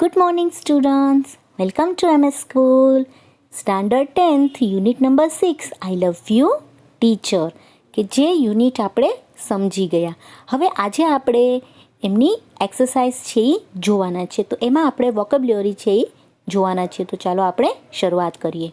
Good morning, students. Welcome to MS School. Standard 10th, Unit number 6. I love you, teacher. કે જે unit આપણે સમજી ગયા. હવે આજે આપણે એમની એક્સરસાઇઝ છે એ જોવાના છે. તો એમાં આપણે વોકેબ્યુલરી છે એ જોવાના છે. તો ચાલો આપણે શરૂઆત કરીએ.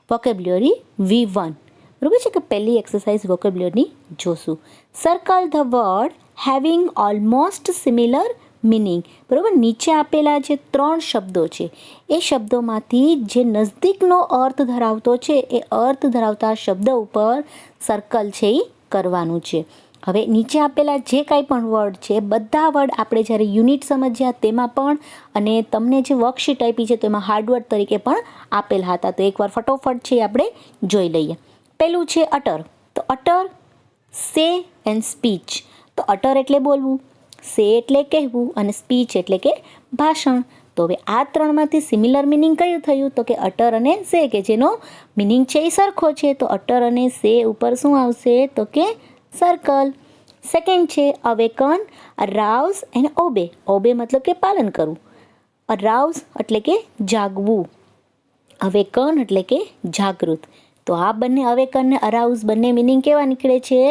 Vocabulary V1. બરાબર છે કે પહેલી એક્સરસાઇઝ વોકેબ્યુલરીની જોશું. Circle the word having almost similar meaning. બરાબર, નીચે આપેલા જે 3 શબ્દો છે એ શબ્દોમાંથી જે નજદીકનો અર્થ ધરાવતો છે એ અર્થ ધરાવતા શબ્દ ઉપર સર્કલ છે એ કરવાનું છે. હવે નીચે આપેલા જે કાંઈ પણ વર્ડ છે બધા વર્ડ આપણે જ્યારે યુનિટ સમજ્યા તેમાં પણ અને તમને જે વર્કશીટ આપી છે તેમાં હાર્ડવર્ડ તરીકે પણ આપેલા હતા. તો એકવાર ફટોફટ છે આપણે જોઈ લઈએ. પહેલું છે અટર. તો અટર, સે એન્ડ સ્પીચ. તો અટર એટલે બોલવું, સે એટલે કહેવું અને સ્પીચ એટલે કે ભાષણ. તો હવે આ ત્રણમાંથી સિમિલર મિનિંગ કયું થયું? તો કે અટર અને સે, કે જેનો મિનિંગ છે એ સરખો છે. તો અટર અને સે ઉપર શું આવશે? તો કે સર્કલ. સેકન્ડ છે અવેકન, અરાઉઝ એન્ડ ઓબે. ઓબે મતલબ કે પાલન કરવું, અરાઉઝ એટલે કે જાગવું, અવેકન એટલે કે જાગૃત. તો આ બંને અવેકન ને અરાઉઝ બંને મિનિંગ કેવા નીકળે છે?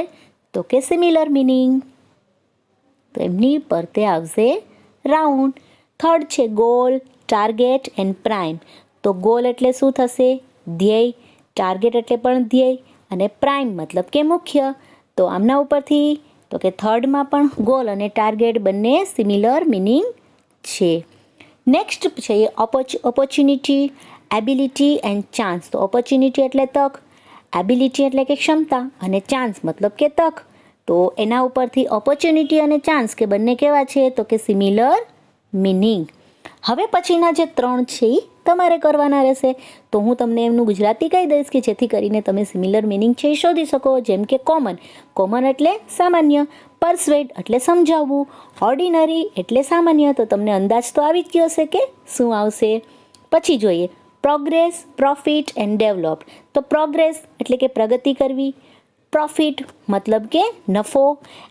તો કે સિમિલર મિનિંગ. તો એમની પર તે આવશે રાઉન્ડ. થર્ડ છે ગોલ, ટાર્ગેટ એન્ડ પ્રાઇમ. તો ગોલ એટલે શું થશે? ધ્યેય. ટાર્ગેટ એટલે પણ ધ્યેય અને પ્રાઇમ મતલબ કે મુખ્ય. તો આમના ઉપરથી તો કે થર્ડમાં પણ ગોલ અને ટાર્ગેટ બંને સિમિલર મિનિંગ છે. નેક્સ્ટ છે ઓપોર્ચ્યુનિટી, એબિલિટી એન્ડ ચાન્સ. તો ઓપોર્ચ્યુનિટી એટલે તક, એબિલિટી એટલે કે ક્ષમતા અને ચાન્સ મતલબ કે તક. તો એના ઉપરથી ઓપોર્ચ્યુનિટી અને ચાન્સ કે બંને કેવા છે? તો કે સિમિલર મિનિંગ. હવે પછીના જે 3 છે એ તમારે કરવાના રહેશે. તો હું તમને એમનું ગુજરાતી કહી દઈશ કે જેથી કરીને તમે સિમિલર મિનિંગ છે એ શોધી શકો. જેમ કે કોમન. કોમન એટલે સામાન્ય. પરસ્વેડ એટલે સમજાવવું. ઓર્ડિનરી એટલે સામાન્ય. તો તમને અંદાજ તો આવી જ ગયો હશે કે શું આવશે. પછી જોઈએ પ્રોગ્રેસ, પ્રોફિટ એન્ડ ડેવલપ. તો પ્રોગ્રેસ એટલે કે પ્રગતિ કરવી, પ્રોફિટ મતલબ કે નફો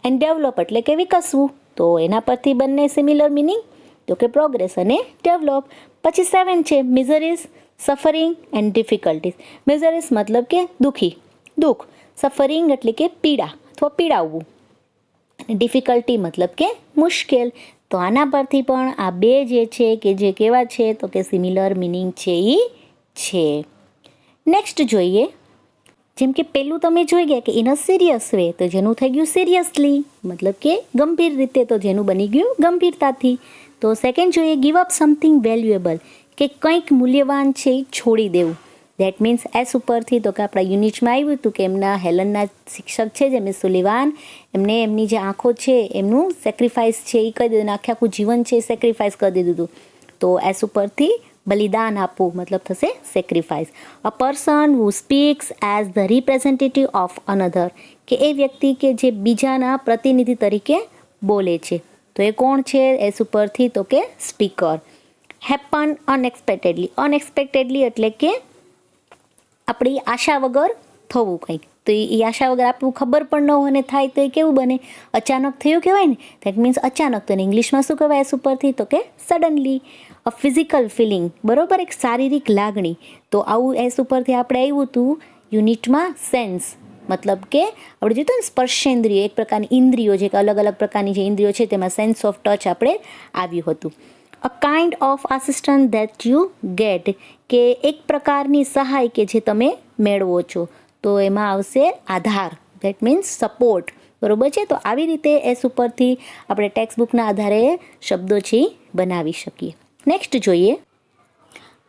એન્ડ ડેવલપ એટલે કે વિકસવું. તો એના પરથી બંને સિમિલર મિનિંગ, તો કે પ્રોગ્રેસ અને ડેવલપ. પછી 7 છે મિઝરીઝ, સફરિંગ એન્ડ ડિફિકલ્ટીઝ. મિઝરીઝ મતલબ કે દુઃખી, દુઃખ. સફરિંગ એટલે કે પીડા અથવા પીડાવવું. ડિફિકલ્ટી મતલબ કે મુશ્કેલ. તો આના પરથી પણ આ બે જે છે કે જે કેવા છે? તો કે સિમિલર મિનિંગ છે એ છે. નેક્સ્ટ જોઈએ. જેમ કે પેલું તમે જોઈ ગયા કે ઇન અ સિરિયસ વે, તો જેનું થઈ ગયું સિરિયસલી મતલબ કે ગંભીર રીતે, તો જેનું બની ગયું ગંભીરતાથી. તો સેકન્ડ જોઈએ ગીવ અપ સમથિંગ વેલ્યુએબલ, કે કંઈક મૂલ્યવાન છે એ છોડી દેવું. દેટ મીન્સ એસ ઉપરથી તો કે આપણા યુનિટમાં આવ્યું હતું કે એમના હેલનના શિક્ષક છે જે મિસ સુલિવાન, એમને એમની જે આંખો છે એમનું સેક્રિફાઈસ છે એ કરી દીધું, આખે આખું જીવન છે એ સેક્રિફાઈસ કરી દીધું હતું. તો એસ ઉપરથી બલિદાન આપવું મતલબ થશે sacrifice. A person who speaks as the representative of another, કે એ વ્યક્તિ કે જે બીજાના પ્રતિનિધિ તરીકે બોલે છે. તો એ કોણ છે? એસ ઉપરથી તો કે સ્પીકર. હેપન અનએક્સપેક્ટેડલી. અનએક્સપેક્ટેડલી એટલે કે આપણી આશા વગર થવું કંઈક. તો એ આશા વગર આપણું ખબર પણ ન હોય ને થાય તો એ કેવું બને? અચાનક થયું કહેવાય ને. દેટ મીન્સ અચાનક. તો એને ઇંગ્લિશમાં શું કહેવાય એસ ઉપરથી? તો કે સડનલી. અ ફિઝિકલ ફિલિંગ, બરાબર, એક શારીરિક લાગણી. તો આવું એસ ઉપરથી આપણે આવ્યું હતું યુનિટમાં સેન્સ, મતલબ કે આપણે જોયું ને સ્પર્શેન્દ્રિય, એક પ્રકારની ઇન્દ્રિયો જે અલગ અલગ પ્રકારની જે ઇન્દ્રિયો છે તેમાં સેન્સ ઓફ ટચ આપણે આવ્યું હતું. A kind of assistant that you get, કે એક પ્રકારની સહાય કે જે તમે મેળવો છો. તો એમાં આવશે આધાર, ધેટ મીન્સ સપોર્ટ. બરાબર છે. તો આવી રીતે એસ ઉપરથી આપણે ટેક્સ્ટ બુકના આધારે શબ્દો છે બનાવી શકીએ. નેક્સ્ટ જોઈએ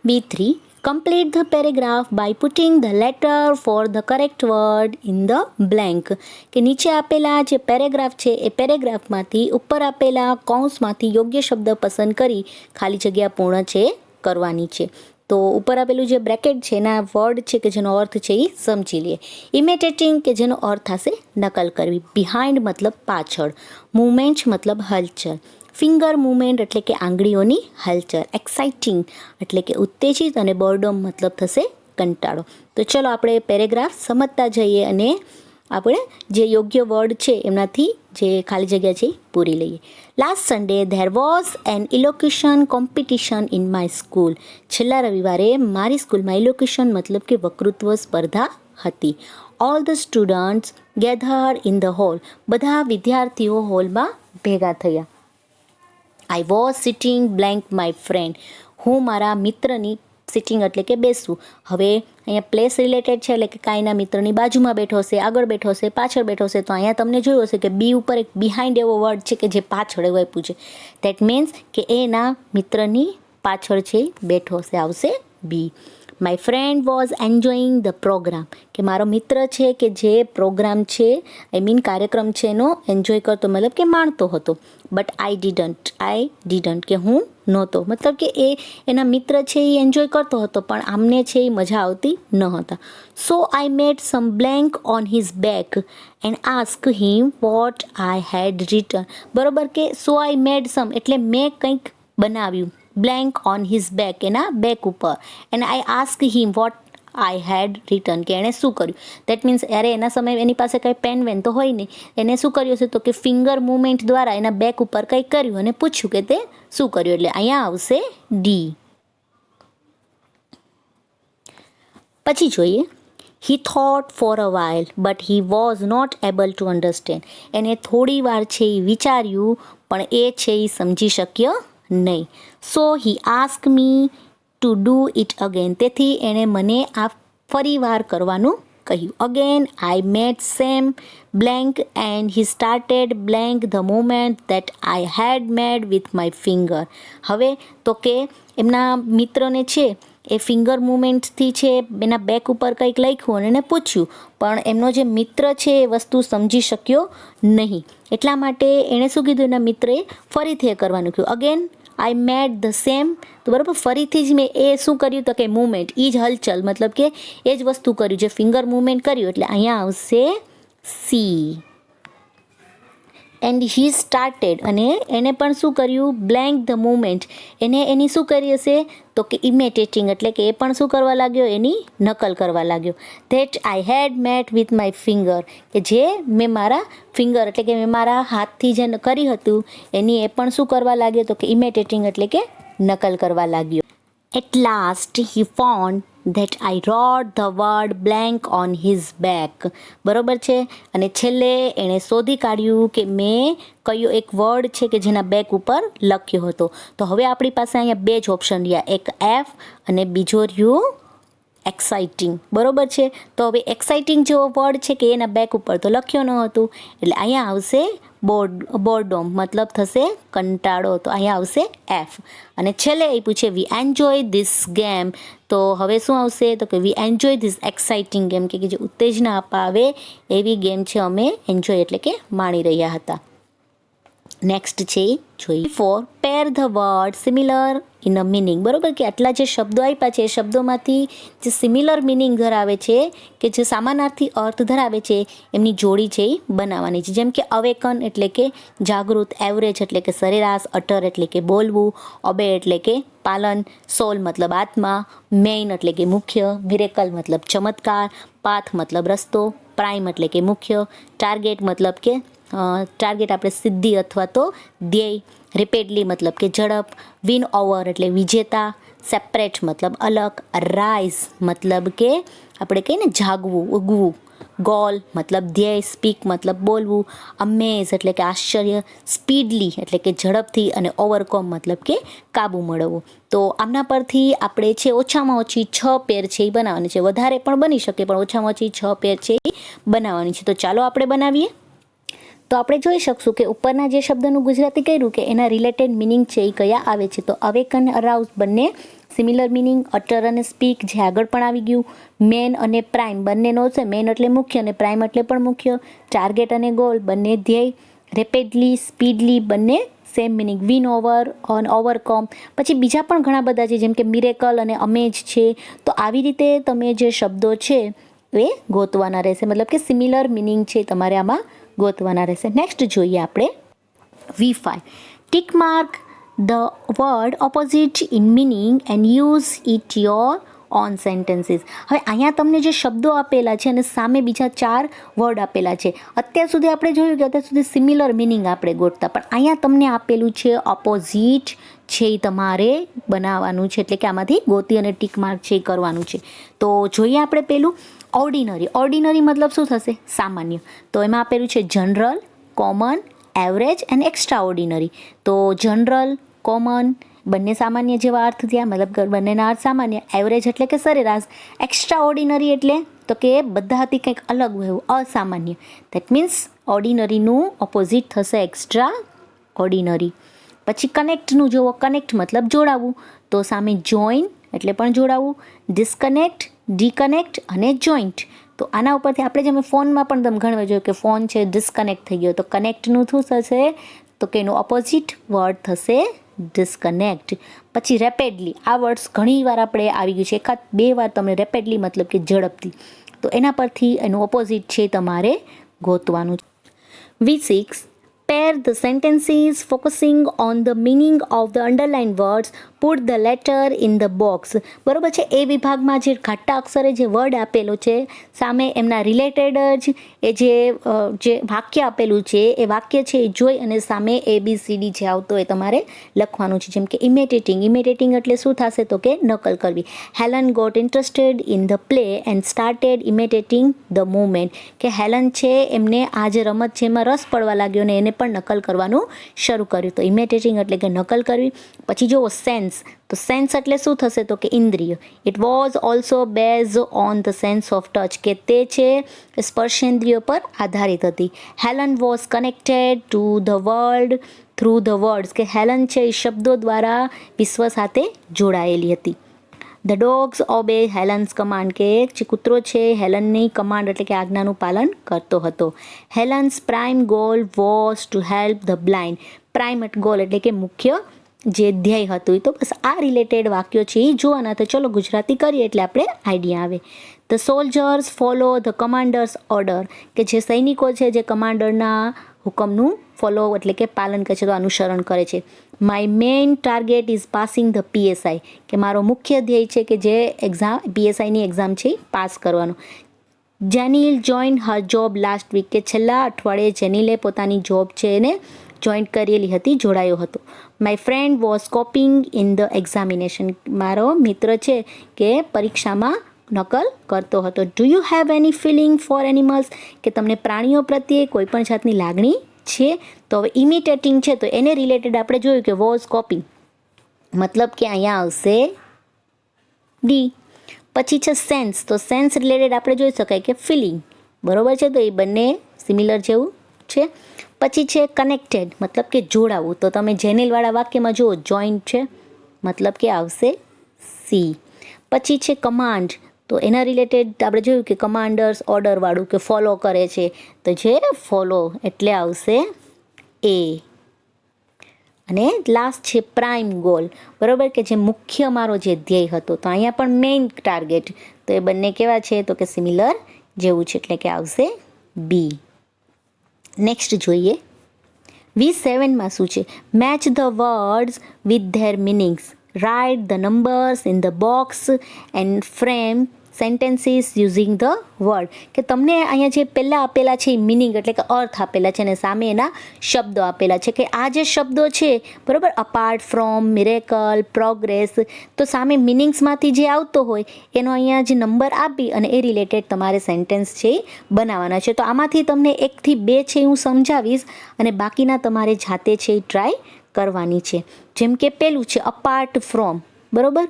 B3. Complete the paragraph by putting the letter for the correct word in the blank, કે નીચે આપેલા જે પેરેગ્રાફ છે એ પેરેગ્રાફમાંથી ઉપર આપેલા કૌંસમાંથી યોગ્ય શબ્દ પસંદ કરી ખાલી જગ્યા પૂર્ણ છે કરવાની છે. તો ઉપર આપેલું જે બ્રેકેટ છે એના વર્ડ છે કે જેનો અર્થ છે એ સમજી લઈએ. ઇમિટેટિંગ, કે જેનો અર્થ થશે નકલ કરવી. બિહાઇન્ડ મતલબ પાછળ. મૂવમેન્ટ મતલબ હલચલ. ફિંગર મૂવમેન્ટ એટલે કે આંગળીઓની હલચલ. એક્સાઇટિંગ એટલે કે ઉત્તેજિત અને બોર્ડમ મતલબ થશે કંટાળો. તો ચલો આપણે પેરેગ્રાફ સમજતા જઈએ અને આપણે જે યોગ્ય વર્ડ છે એમનાથી જે ખાલી જગ્યા છે એ પૂરી લઈએ. Last Sunday there was an elocution competition in my school. છેલ્લા રવિવારે મારી સ્કૂલમાં ઇલોક્યુશન મતલબ કે વક્તૃત્વ સ્પર્ધા હતી. All the students gathered in the hall. બધા વિદ્યાર્થીઓ હોલમાં ભેગા થયા. I was sitting blank my friend. હું મારા મિત્રની સિટિંગ એટલે કે બેસવું. હવે અહીંયા પ્લેસ રિલેટેડ છે એટલે કે કાંઈના મિત્રની બાજુમાં બેઠો હશે, આગળ બેઠો હશે, પાછળ બેઠો હશે. તો અહીંયા તમને જોયું હશે કે બી ઉપર એક બિહાઇન્ડ એવો વર્ડ છે કે જે પાછળ એવું આપ્યું છે. દેટ મીન્સ કે એના મિત્રની પાછળ છે બેઠો હશે, આવશે બી. My friend was enjoying the program. કે મારો મિત્ર છે કે જે પ્રોગ્રામ છે કાર્યક્રમ છે એનો એન્જોય કરતો મતલબ કે માણતો હતો. બટ આઈ ડીડન્ટ કે હું નહોતો. મતલબ કે એના મિત્ર છે એ એન્જોય કરતો હતો પણ આમને છે એ મજા આવતી ન હતા. So I made some blank on his back and ask him what I had written. બરોબર કે સો આઈ મેડ સમ એટલે મેં કંઈક બનાવ્યું બ્લેન્ક ઓન હિઝ બેક એના બેક ઉપર. And I ask him what I had written કે એણે શું કર્યું. દેટ મીન્સ અરે એના સમયે એની પાસે કંઈ પેન વેન તો હોય નહીં. એને શું કર્યું હશે તો કે ફિંગર મૂવમેન્ટ દ્વારા એના બેક ઉપર કંઈક કર્યું અને પૂછ્યું કે તે શું કર્યું. એટલે અહીંયા આવશે ડી. પછી જોઈએ he thought for a while but he was not able to understand. એને થોડી વાર છે એ વિચાર્યું પણ એ છે એ સમજી શક્યો નહીં. So he ask me to do it again. તેથી એણે મને આ ફરી વાર કરવાનું કહ્યું. Again I made same blank and he started blank the moment that I had made with my finger. હવે તો કે એમના મિત્રને છે એ ફિંગર મુવમેન્ટથી છે એના બેક ઉપર કંઈક લખ્યું અને એને પૂછ્યું પણ એમનો જે મિત્ર છે એ વસ્તુ સમજી શક્યો નહીં. એટલા માટે એણે શું કીધું એના મિત્રએ ફરીથી એ કરવાનું કહ્યું. Again I made the same. તો બરાબર ફરીથી જ મેં એ શું કર્યું તો કે મૂવમેન્ટ એ જ હલચલ મતલબ કે એ જ વસ્તુ કર્યું જે ફિંગર મૂવમેન્ટ કર્યું. એટલે અહીંયા આવશે સી. એન્ડ હી સ્ટાર્ટેડ અને એને પણ શું કર્યું બ્લેન્ક ધ મૂવમેન્ટ. એને એની શું કરી હશે તો કે ઇમિટેટિંગ એટલે કે એ પણ શું કરવા લાગ્યો એની નકલ કરવા લાગ્યો. That I had made with my finger કે જે મેં મારા ફિંગર એટલે કે મેં મારા હાથથી જે કરી હતું એની એ પણ શું કરવા લાગ્યો તો કે ઇમિટેટિંગ એટલે કે નકલ કરવા લાગ્યો. At last he found that I wrote the word blank on his back. બરોબર છે. અને છેલ્લે એણે શોધી કાઢ્યું કે મેં કયો એક વર્ડ છે કે જેના બેક ઉપર લખ્યો હતો. તો હવે આપણી પાસે અહીંયા બે જ ઓપ્શન રહ્યા, એક એફ અને બીજો રહ્યું એક્સાઇટિંગ. બરોબર છે. તો હવે એક્સાઇટિંગ જેવો વર્ડ છે કે એના બેક ઉપર તો લખ્યો ન હતું એટલે અહીંયા આવશે બોર્ડોમ મતલબ થશે કંટાળો. તો અહીંયા આવશે એફ. અને છેલ્લે આપ્યું છે વી એન્જોય ધીસ ગેમ. તો હવે શું આવશે તો કે we enjoy this exciting game કે જે ઉત્તેજના અપાવે એવી ગેમ છે અમે એન્જોય એટલે કે માણી રહ્યા હતા. નેક્સ્ટ છે જોઈએ for pair the word similar in a meaning. બરાબર કે આટલા જે શબ્દો આપ્યા છે એ શબ્દોમાંથી જે સિમિલર મિનિંગ ધરાવે છે કે જે સમાનાર્થી અર્થ ધરાવે છે એમની જોડી છે એ બનાવવાની છે. જેમ કે અવેકન એટલે કે જાગૃત, એવરેજ એટલે કે સરેરાશ, અટર એટલે કે બોલવું, ઓબે એટલે કે પાલન, સોલ મતલબ આત્મા, મેઇન એટલે કે મુખ્ય, મિરેકલ મતલબ ચમત્કાર, પાથ મતલબ રસ્તો, પ્રાઇમ એટલે કે મુખ્ય, ટાર્ગેટ મતલબ કે ટાર્ગેટ આપણે સિદ્ધિ અથવા તો ધ્યેય, રિપીટલી મતલબ કે ઝડપ, વિન ઓવર એટલે વિજેતા, સેપરેટ મતલબ અલગ, રાઇઝ મતલબ કે આપણે કહીએ ને જાગવું, ઉગવું, ગોલ મતલબ ધ્યેય, સ્પીક મતલબ બોલવું, અમેઝ એટલે કે આશ્ચર્ય, સ્પીડલી એટલે કે ઝડપથી અને ઓવરકોમ મતલબ કે કાબુ મેળવવો. તો આમના પરથી આપણે છે ઓછામાં ઓછી 6 પેર છે એ બનાવવાની છે. વધારે પણ બની શકે પણ ઓછામાં ઓછી 6 પેર છે એ બનાવવાની છે. તો ચાલો આપણે બનાવીએ. તો આપણે જોઈ શકશું કે ઉપરના જે શબ્દનું ગુજરાતી કર્યું કે એના રિલેટેડ મિનિંગ છે એ કયા આવે છે. તો અવેક અને અરાઉઝ બંને સિમિલર મિનિંગ, અટર અને સ્પીક જે આગળ પણ આવી ગયું, મેન અને પ્રાઇમ બંનેનો છે, મેન એટલે મુખ્ય અને પ્રાઇમ એટલે પણ મુખ્ય, ટાર્ગેટ અને ગોલ બંને ધ્યેય, રેપિડલી, સ્પીડલી બંને same meaning, win over on overcome. પછી બીજા પણ ઘણા બધા છે જેમ કે મિરેકલ અને અમેજ છે. તો આવી રીતે તમે જે શબ્દો છે એ ગોતવાના રહેશે મતલબ કે સિમિલર મિનિંગ છે તમારે આમાં ગોતવાના રહેશે. નેક્સ્ટ જોઈએ આપણે V5. Tick mark the word opposite in meaning and use it your on sentences. હવે અહીંયા તમને જે શબ્દો આપેલા છે અને સામે બીજા 4 વર્ડ આપેલા છે. અત્યાર સુધી આપણે જોયું કે અત્યાર સુધી સિમિલર મિનિંગ આપણે ગોતતા, પણ અહીંયા તમને આપેલું છે ઓપોઝિટ છે એ તમારે બનાવવાનું છે, એટલે કે આમાંથી ગોતી અને ટીક માર્ક છે એ કરવાનું છે. તો જોઈએ આપણે પેલું ઓર્ડિનરી. ઓર્ડિનરી મતલબ શું થશે? સામાન્ય. તો એમાં આપેલું છે general, common, average and extra ordinary. તો જનરલ, કોમન બંને સામાન્ય જેવા અર્થ થયા, મતલબ બંનેના અર્થ સામાન્ય. એવરેજ એટલે કે સરેરાશ. એક્સ્ટ્રા ઓર્ડિનરી એટલે તો કે બધાથી કંઈક અલગ હોય એવું, અસામાન્ય. દેટ મીન્સ ઓર્ડિનરીનું ઓપોઝિટ થશે એક્સ્ટ્રા ઓર્ડિનરી. પછી કનેક્ટનું જુઓ. કનેક્ટ મતલબ જોડાવવું. તો સામે જોઈન એટલે પણ જોડાવવું, ડિસ્કનેક્ટ, ડીકનેક્ટ અને જોઈન્ટ. તો આના ઉપરથી આપણે જેમ ફોનમાં પણ તમે ઘણા જોયું કે ફોન છે ડિસ્કનેક્ટ થઈ ગયો, તો કનેક્ટનું શું થશે? તો કે એનું ઓપોઝિટ વર્ડ થશે ડિસ્કનેક્ટ. પછી રેપિડલી. આ વર્ડ્સ ઘણી વાર આપણે આવી ગયું છે, એકાદ 2 વાર તમને રેપિડલી મતલબ કે ઝડપથી. તો એના પરથી એનું ઓપોઝિટ છે તમારે ગોતવાનું. V6. Pair the sentences focusing on the meaning of the underlined words. Put the letter in the box. બરોબર છે. એ વિભાગમાં જે ઘાટા અક્ષરે જે વર્ડ આપેલો છે સામે એમના રિલેટેડ જ એ જે વાક્ય આપેલું છે એ વાક્ય છે એ જોઈ અને સામે ABCD જે આવતો એ તમારે લખવાનું છે. જેમ કે ઇમિટેટિંગ. ઇમિટેટિંગ એટલે શું થશે? તો કે નકલ કરવી. Helen got interested in the play and started imitating the movement. કે હેલન છે એમને આ જે રમત છે એમાં રસ પડવા લાગ્યો ને એને પણ નકલ કરવાનું શરૂ કર્યું. તો ઇમિટેટિંગ એટલે કે નકલ કરવી. પછી જુઓ સેન્સ. તો સેન્સ એટલે શું થશે? તો કે ઇન્દ્રિય. It was also base on the sense of touch. કે તે છે સ્પર્શેન્દ્રિયો પર આધારિત હતી. Helen was connected to the world through the words. કે હેલન છે એ શબ્દો દ્વારા વિશ્વ સાથે જોડાયેલી હતી. The dogs obey Helen's command. કે જે કૂતરો છે હેલનની કમાન્ડ એટલે કે આજ્ઞાનું પાલન કરતો હતો. Helen's prime goal was to help the blind. Prime goal એટલે કે મુખ્ય જે ધ્યેય હતું. તો બસ આ રિલેટેડ વાક્યો છે એ જોવાના. તો ચલો ગુજરાતી કરીએ એટલે આપણે આઈડિયા આવે. The soldiers follow the commanders order. કે જે સૈનિકો છે જે કમાન્ડરના હુકમનું ફોલો એટલે કે પાલન કરે છે, તો અનુસરણ કરે છે. My main target is passing the PSI. કે મારો મુખ્ય ધ્યેય છે કે જે એક્ઝામ PSIની એક્ઝામ છે પાસ કરવાનો. જેનિલ જોઈન હર જોબ લાસ્ટ વીક. કે છેલ્લા અઠવાડિયે જેનિલે પોતાની જોબ છે એને જોઈન્ટ કરેલી હતી, જોડાયો હતો. My friend was copying in the examination. મારો મિત્ર છે કે પરીક્ષામાં નકલ કરતો હતો. Do you have any feeling for animals. કે તમને પ્રાણીઓ પ્રત્યે કોઈ પણ જાતની લાગણી છે? તો હવે ઇમિટેટિંગ છે તો એને રિલેટેડ આપણે જોયું કે વોઝ કોપિંગ મતલબ કે અહીંયા આવશે ડી. પછી છે સેન્સ. તો સેન્સ રિલેટેડ આપણે જોઈ શકાય કે ફિલિંગ. બરોબર છે. તો એ બંને સિમિલર જેવું છે. પછી છે કનેક્ટેડ મતલબ કે જોડાવું. તો તમે જેનિલવાળા વાક્યમાં જુઓ જોઈન્ટ છે મતલબ કે આવશે સી. પછી છે કમાન્ડ. તો એના રિલેટેડ આપણે જોયું કે કમાન્ડર્સ ઓર્ડરવાળું કે ફોલો કરે છે, તો જે ફોલો એટલે આવશે એ. અને લાસ્ટ છે પ્રાઇમ ગોલ. બરાબર કે જે મુખ્ય મારો જે ધ્યેય હતો. તો અહીંયા પણ મેઇન ટાર્ગેટ. તો એ બંને કેવા છે? તો કે સિમિલર જેવું છે એટલે કે આવશે બી. નેક્સ્ટ જોઈએ V7માં શું છે? Match the words with their meanings. Write the numbers in the box and frame sentences using the word. કે તમને અહીંયા જે પહેલાં આપેલા છે એ મિનિંગ એટલે કે અર્થ આપેલા છે અને સામે એના શબ્દો આપેલા છે. કે આ જે શબ્દો છે બરાબર, અપાર્ટ ફ્રોમ, મિરેકલ, પ્રોગ્રેસ, તો સામે મિનિંગ્સમાંથી જે આવતો હોય એનો અહીંયા જે નંબર આપી અને એ રિલેટેડ તમારે સેન્ટેન્સ છે એ બનાવવાના છે. તો આમાંથી તમને 1 થી 2 છે હું સમજાવીશ અને બાકીના તમારે જાતે છે એ ટ્રાય કરવાની છે. જેમ કે પેલું છે અપાર્ટ ફ્રોમ. બરાબર,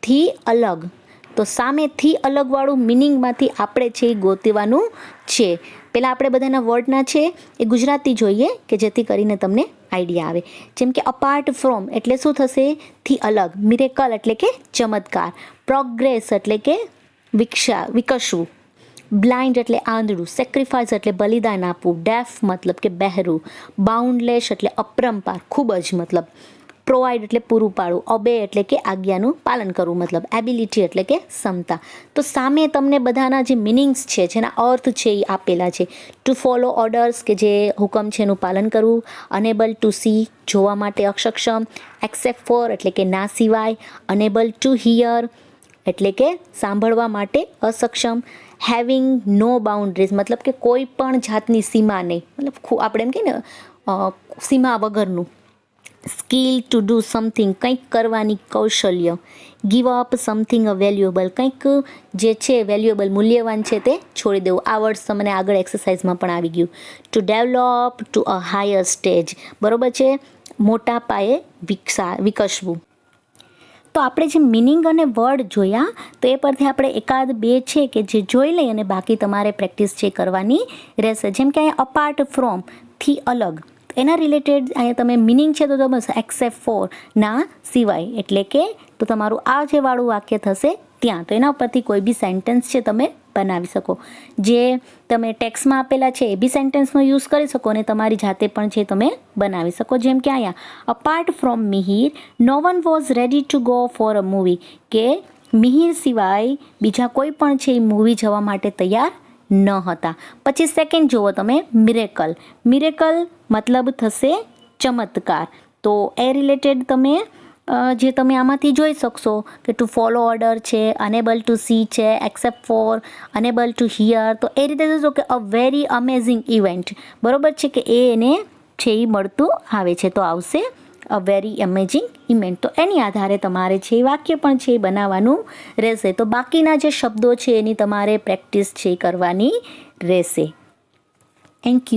થી અલગ. તો સામેથી અલગવાળું મિનિંગમાંથી આપણે છે એ ગોતવાનું છે. પહેલાં આપણે બધાના વર્ડના છે એ ગુજરાતી જોઈએ કે જેથી કરીને તમને આઈડિયા આવે. જેમ કે અપાર્ટ ફ્રોમ એટલે શું થશે? થી અલગ. મિરેકલ એટલે કે ચમત્કાર. પ્રોગ્રેસ એટલે કે વિકસવું. બ્લાઇન્ડ એટલે આંધળું. સેક્રિફાઈસ એટલે બલિદાન આપવું. ડેફ મતલબ કે બહેરું. બાઉન્ડલેસ એટલે અપરંપાર, ખૂબ જ મતલબ. પ્રોવાઈડ એટલે પૂરું પાડવું. ઓબે એટલે કે આજ્ઞાનું પાલન કરવું મતલબ. એબિલિટી એટલે કે ક્ષમતા. તો સામે તમને બધાના જે મિનિંગ્સ છે જેના અર્થ છે એ આપેલા છે. ટુ ફોલો ઓર્ડર્સ કે જે હુકમ છે એનું પાલન કરવું. અનેબલ ટુ સી જોવા માટે અસક્ષમ. એક્સેપ્ટ ફોર એટલે કે ના સિવાય. અનેબલ ટુ હિયર એટલે કે સાંભળવા માટે અસક્ષમ. હેવિંગ નો બાઉન્ડ્રીઝ મતલબ કે કોઈ પણ જાતની સીમા નહીં, મતલબ આપણે એમ કહીએ ને સીમા વગરનું. સ્કિલ ટુ ડુ સમથિંગ કંઈક કરવાની કૌશલ્ય. ગીવ અપ સમથિંગ વેલ્યુએબલ કંઈક જે છે વેલ્યુએબલ મૂલ્યવાન છે તે છોડી દેવું. આ વર્ડ્સ તમને આગળ એક્સરસાઇઝમાં પણ આવી ગયું. To develop to a higher stage, બરોબર છે, મોટા પાયે વિકસવું. તો આપણે જે મિનિંગ અને વર્ડ જોયા તો એ પરથી આપણે એકાદ બે છે કે જે જોઈ લઈએ અને બાકી તમારે પ્રેક્ટિસ છે કરવાની રહેશે. જેમ કે અહીંયા અપાર્ટ ફ્રોમ થી અલગ, એના રિલેટેડ અહીંયા તમે મિનિંગ છે તો તમે એક્સેપ્ટ ફોર ના સિવાય, એટલે કે તો તમારું આ જે વાળું વાક્ય થશે ત્યાં, તો એના ઉપરથી કોઈ બી સેન્ટેન્સ છે તમે બનાવી શકો. જે તમે ટેક્સ્ટમાં આપેલા છે એ બી સેન્ટેન્સનો યુઝ કરી શકો અને તમારી જાતે પણ છે તમે બનાવી શકો. જેમ કે અહીંયા apart from Mihir no one was ready to go for a movie, કે મિહિર સિવાય બીજા કોઈ પણ છે એ મૂવી જવા માટે તૈયાર ન હતા. પછી સેકન્ડ જુઓ તમે મિરેકલ. મિરેકલ મતલબ થશે ચમત્કાર. તો એ રિલેટેડ તમે જે તમે આમાંથી જોઈ શકશો કે ટુ ફોલો ઓર્ડર છે, અનેબલ ટુ સી છે, except for, unable to hear. તો એ રીતે જોશો કે અ વેરી અમેઝિંગ ઇવેન્ટ, બરોબર છે, કે એને છે એ મળતું આવે છે તો આવશે અ વેરી અમેઝિંગ ઇવેન્ટ. તો એની આધારે તમારે છે એ વાક્ય પણ છે એ બનાવવાનું રહેશે. તો બાકીના જે શબ્દો છે એની તમારે પ્રેક્ટિસ છે કરવાની રહેશે. Thank you.